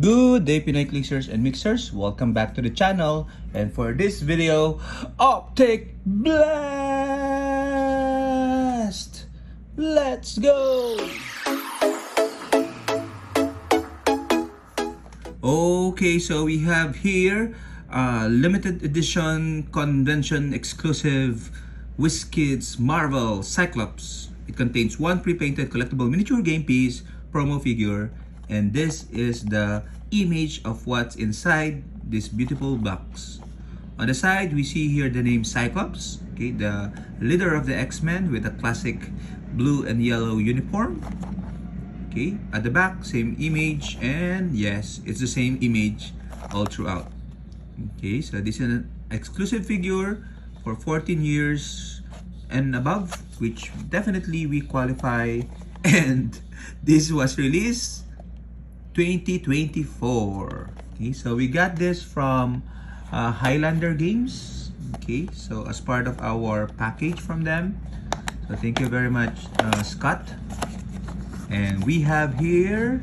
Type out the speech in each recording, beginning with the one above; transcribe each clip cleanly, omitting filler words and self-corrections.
Good day, Pinoy Clickers and Mixers. Welcome back to the channel. And for this video, Optic Blast! Let's go! Okay, so we have here limited edition convention exclusive WizKids Marvel Cyclops. It contains one pre-painted collectible miniature game piece, promo figure, and this is the image of what's inside this beautiful box. On the side, we see here the name Cyclops, okay, the leader of the X-Men with a classic blue and yellow uniform. Okay, at the back, same image, and yes, it's the same image all throughout. Okay, so this is an exclusive figure for 14 years and above, which definitely we qualify. And this was released 2024. Okay, so we got this from Highlander Games. Okay, so as part of our package from them. So thank you very much, Scott. And we have here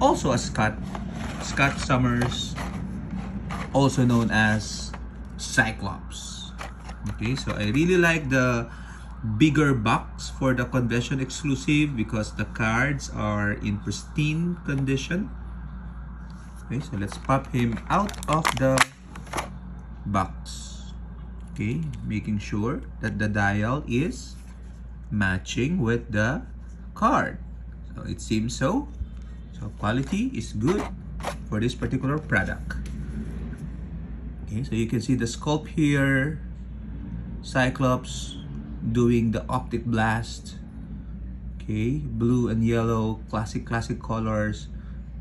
also a Scott Summers, also known as Cyclops. Okay, so I really like the bigger box for the convention exclusive because the cards are in pristine condition. Okay, so let's pop him out of the box. Okay, making sure that the dial is matching with the card. So it seems so. So quality is good for this particular product. Okay, so you can see the sculpt here. Cyclops doing the optic blast. Okay, blue and yellow, classic colors.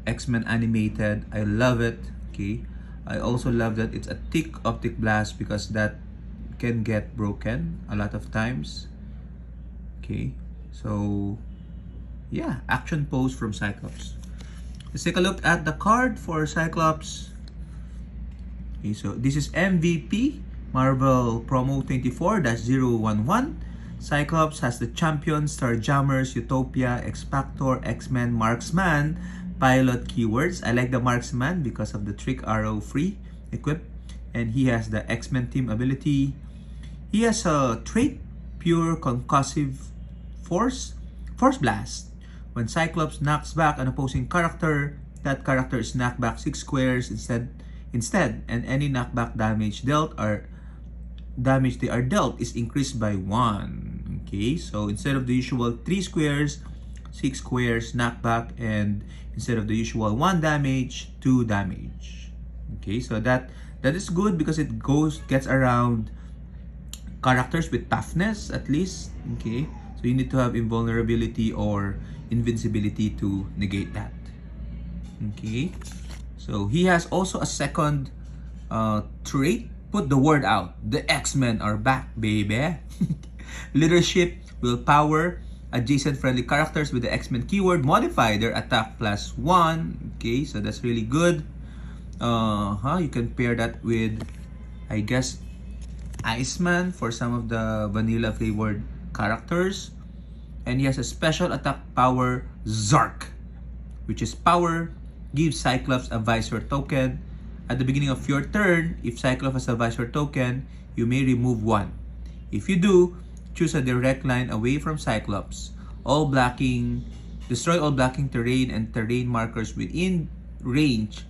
X-Men animated. I love it. Okay, I also love that it's a thick optic blast because that can get broken a lot of times. Okay, so yeah, action pose from Cyclops. Let's take a look at the card for Cyclops. Okay, so this is MVP Marvel Promo 24-011. Cyclops has the Champion, Starjammers, Utopia, X-Factor, X-Men, Marksman, Pilot keywords. I like the Marksman because of the Trick Arrow free equip. And he has the X-Men team ability. He has a trait, Pure Concussive Force Blast. When Cyclops knocks back an opposing character, that character is knocked back 6 squares instead, and any knockback damage they are dealt is increased by 1. Okay, so instead of the usual 3 squares, 6 squares knockback, and instead of the usual 1 damage, 2 damage. Okay, so that is good because it gets around characters with toughness at least. Okay, so you need to have invulnerability or invincibility to negate that. Okay, so he has also a second trait. Put the word out. The X-Men are back, baby. Leadership, willpower, adjacent friendly characters with the X-Men keyword modify their attack +1. Okay, so that's really good. You can pair that with, I guess, Iceman for some of the vanilla flavored characters. And he has a special attack power, Zark, which is power gives Cyclops a visor token. At the beginning of your turn, if Cyclops has a visor token, you may remove 1. If you do, choose a direct line away from Cyclops. Destroy all blocking terrain and terrain markers within range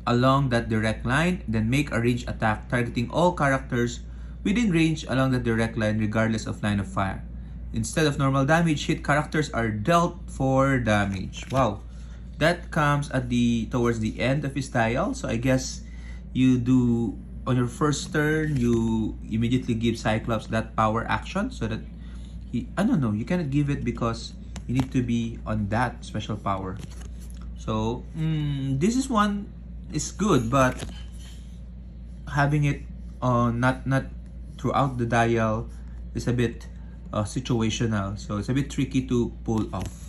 along that direct line, then make a range attack targeting all characters within range along the direct line regardless of line of fire. Instead of normal damage, hit characters are dealt 4 damage. Wow. That comes at towards the end of his dial. So I guess you do on your first turn, you immediately give Cyclops that power action so that I don't know, you cannot give it because you need to be on that special power. So this is one is good, but having it not throughout the dial is a bit situational, so it's a bit tricky to pull off.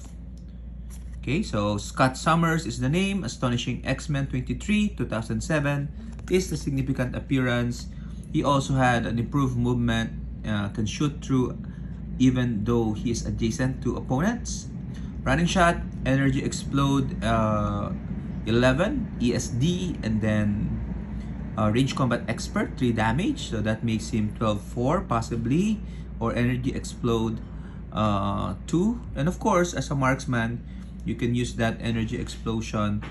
Okay, so Scott Summers is the name. Astonishing X-Men 23 2007 is the significant appearance. He also had an improved movement, can shoot through even though he is adjacent to opponents. Running shot, energy explode, 11 ESD, and then range combat expert 3 damage, so that makes him 12-4 possibly, or energy explode 2. And of course, as a marksman, you can use that energy explosion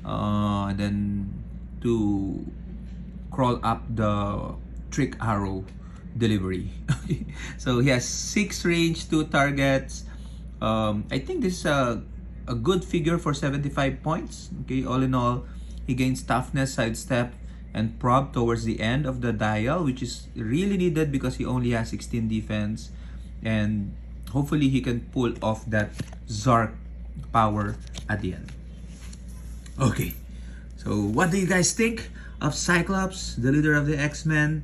and then to crawl up the trick arrow delivery. So he has 6 range, 2 targets. I think this is a good figure for 75 points. Okay, all in all, he gains toughness, sidestep, and prob towards the end of the dial, which is really needed because he only has 16 defense, and hopefully he can pull off that Zark power at the end. Okay, so what do you guys think of Cyclops, the leader of the X-Men?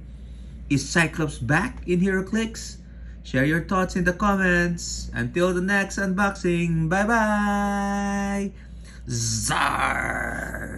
Is Cyclops back in Heroclix? Share your thoughts in the comments. Until the next unboxing, bye bye! Zark!